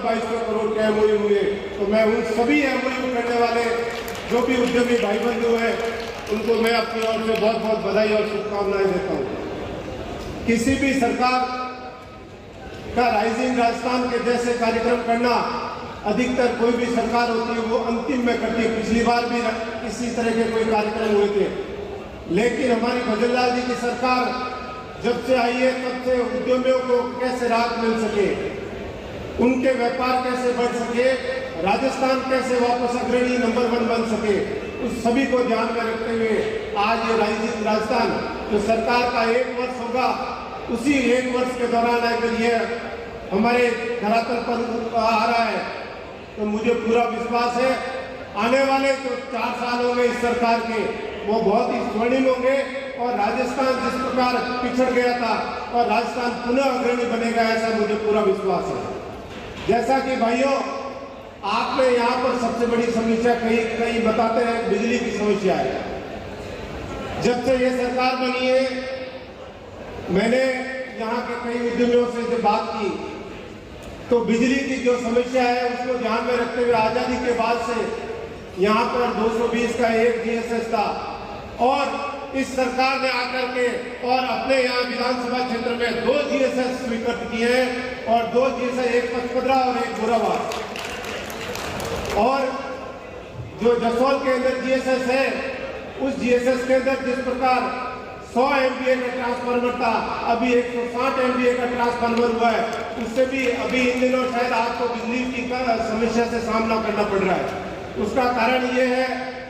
2200 करोड़ के MOU हुए। तो मैं उन सभी MOU करने वाले जो भी उद्यमी भाई बंधु हैं उनको मैं अपनी ओर से बहुत बहुत बधाई और शुभकामनाएं देता हूँ। किसी भी सरकार का राइजिंग राजस्थान के जैसे कार्यक्रम करना अधिकतर कोई भी सरकार होती है वो अंतिम में करती है। पिछली बार भी इसी तरह के कोई कार्यक्रम हुए थे, लेकिन हमारी भजनलाल जी की सरकार जब से आई है तब से उद्यमियों को कैसे राहत मिल सके, उनके व्यापार कैसे बढ़ सके, राजस्थान कैसे वापस अग्रणी नंबर 1 बन सके, उस सभी को ध्यान में रखते हुए आज ये राइजिंग राजस्थान जो सरकार का 1 वर्ष होगा, उसी 1 वर्ष के दौरान अगर ये हमारे धरातल पर आ रहा है तो मुझे पूरा विश्वास है आने वाले जो 4 साल होंगे इस सरकार के वो बहुत ही स्वर्णिम होंगे और राजस्थान जिस प्रकार पिछड़ गया था और राजस्थान पुनः अग्रणी बनेगा, ऐसा मुझे पूरा विश्वास है। जैसा कि भाइयों आपने यहाँ पर सबसे बड़ी समस्या कई बताते हैं बिजली की समस्या है। जब से ये सरकार बनी है मैंने यहाँ के कई उद्यमियों से जब बात की तो बिजली की जो समस्या है उसको ध्यान में रखते हुए आजादी के बाद से यहाँ पर 220 का एक GSS था और इस सरकार ने आकर के और अपने यहाँ विधानसभा क्षेत्र में 2 GSS स्वीकृत किए हैं और 2 GSS, एक पचपदरा और एक गोराबाद। और जो जसोल के अंदर GSS है उस GSS के अंदर जिस प्रकार 100 MVA का ट्रांसफार्मर था, अभी 160 MVA का ट्रांसफार्मर हुआ है। उससे भी अभी इन दिनों शायद आपको बिजली की समस्या से सामना करना पड़ रहा है। उसका कारण ये है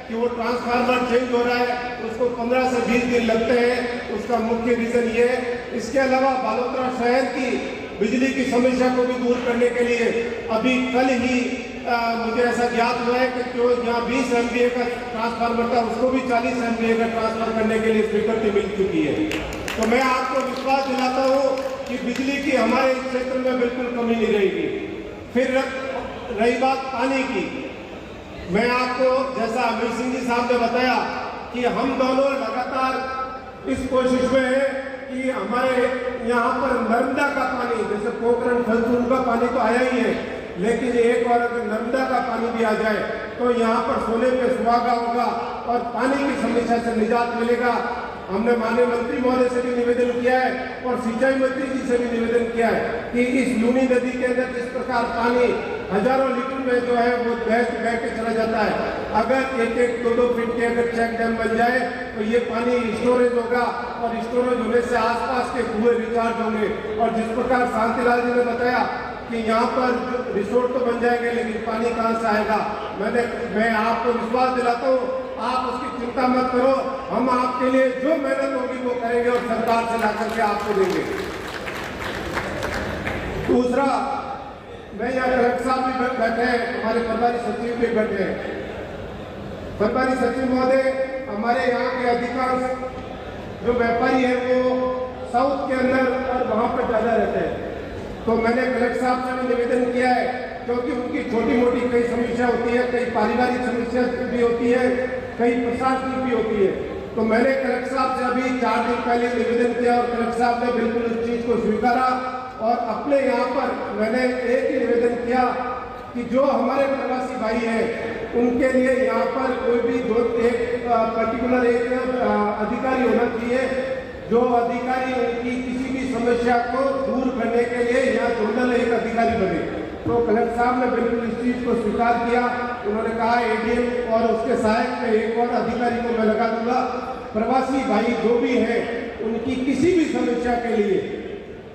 कि वो ट्रांसफार्मर चेंज हो रहा है, उसको 15 से 20 दिन लगते हैं। उसका मुख्य रीजन ये है। इसके अलावा बालोतरा शहर की बिजली की समस्या को भी दूर करने के लिए अभी कल ही मुझे ऐसा ज्ञात हुआ है कि जो जहाँ 20 MVA का ट्रांसफार्मर था उसको भी 40 MVA का ट्रांसफर करने के लिए स्वीकृति मिल चुकी है। तो मैं आपको विश्वास दिलाता हूँ कि बिजली की हमारे इस क्षेत्र में बिल्कुल कमी नहीं रहेगी। फिर रही बात पानी की, मैं आपको जैसा अमीर सिंह जी साहब ने बताया कि हम दोनों लगातार इस कोशिश में हैं कि हमारे यहाँ पर नर्मदा का पानी, जैसे पोखरण फलसून का पानी तो आया ही है, लेकिन एक और अगर नर्मदा का पानी भी आ जाए तो यहाँ पर सोने पे सुहागा होगा और पानी की समस्या से निजात मिलेगा। हमने माननीय मंत्री महोदय से भी निवेदन किया है और सिंचाई मंत्री जी से भी निवेदन किया है कि इस लूनी नदी के अंदर जिस प्रकार पानी हजारों लीटर में जो है वो बह के चला जाता है, अगर 1-1, 2-2 फीट के अगर चेक डैम बन जाए तो ये पानी स्टोरेज होगा और स्टोरेज होने से आसपास के कुएं रिचार्ज होंगे। और जिस प्रकार शांतिलाल जी ने बताया कि यहाँ पर रिसोर्ट तो बन जाएंगे लेकिन पानी कहाँ से आएगा, मैं आपको विश्वास दिलाता हूँ, आप उसकी चिंता मत करो। हम आपके लिए जो मेहनत होगी वो करेंगे और सरकार से लाकर के आपको देंगे। दूसरा, मैं यहाँ कलेक्टर साहब भी बैठे हैं, हमारे प्रभारी सचिव भी बैठे हैं। प्रभारी सचिव महोदय, हमारे यहाँ के अधिकांश जो व्यापारी हैं वो साउथ के अंदर और वहाँ पर ज़्यादा रहते हैं। तो मैंने कलेक्टर साहब से भी निवेदन किया है क्योंकि उनकी छोटी मोटी कई समस्या होती है, कई पारिवारिक समस्या भी होती है, कई प्रशासनिक भी होती है। तो मैंने कलेक्टर साहब से अभी 4 दिन पहले निवेदन किया और कलेक्टर साहब ने बिल्कुल उस चीज़ को स्वीकारा। और अपने यहाँ पर मैंने एक ही निवेदन किया कि जो हमारे प्रवासी भाई हैं उनके लिए यहाँ पर कोई भी एक पर्टिकुलर एक अधिकारी होना चाहिए जो अधिकारी उनकी किसी भी समस्या को दूर करने के लिए यहाँ जोनल एक अधिकारी बने। तो कलेक्टर साहब ने बिल्कुल इस चीज़ को स्वीकार किया। उन्होंने कहा ADM और उसके सहायक में एक और अधिकारी को मैं लगा दूंगा। प्रवासी भाई जो भी हैं उनकी किसी भी समस्या के लिए,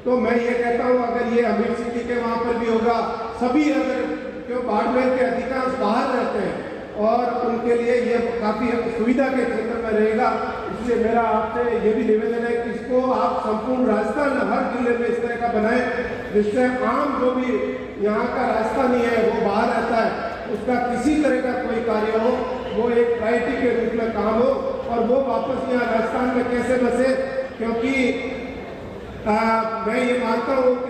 तो मैं ये कहता हूँ अगर ये अमीर सिंह जी के वहाँ पर भी होगा, सभी अगर जो बाड़मेर के अधिकांश बाहर रहते हैं और उनके लिए ये काफ़ी सुविधा के क्षेत्र में रहेगा। इसलिए मेरा आपसे ये भी निवेदन है कि इसको आप संपूर्ण राजस्थान हर जिले में इस तरह का बनाएं जिससे आम जो भी यहाँ का राजस्थानी है वो बाहर रहता है, उसका किसी तरह का कोई कार्य हो वो एक प्रायोरिटी के रूप में काम हो और वो वापस यहाँ राजस्थान में कैसे बसे। क्योंकि मैं ये मानता हूँ कि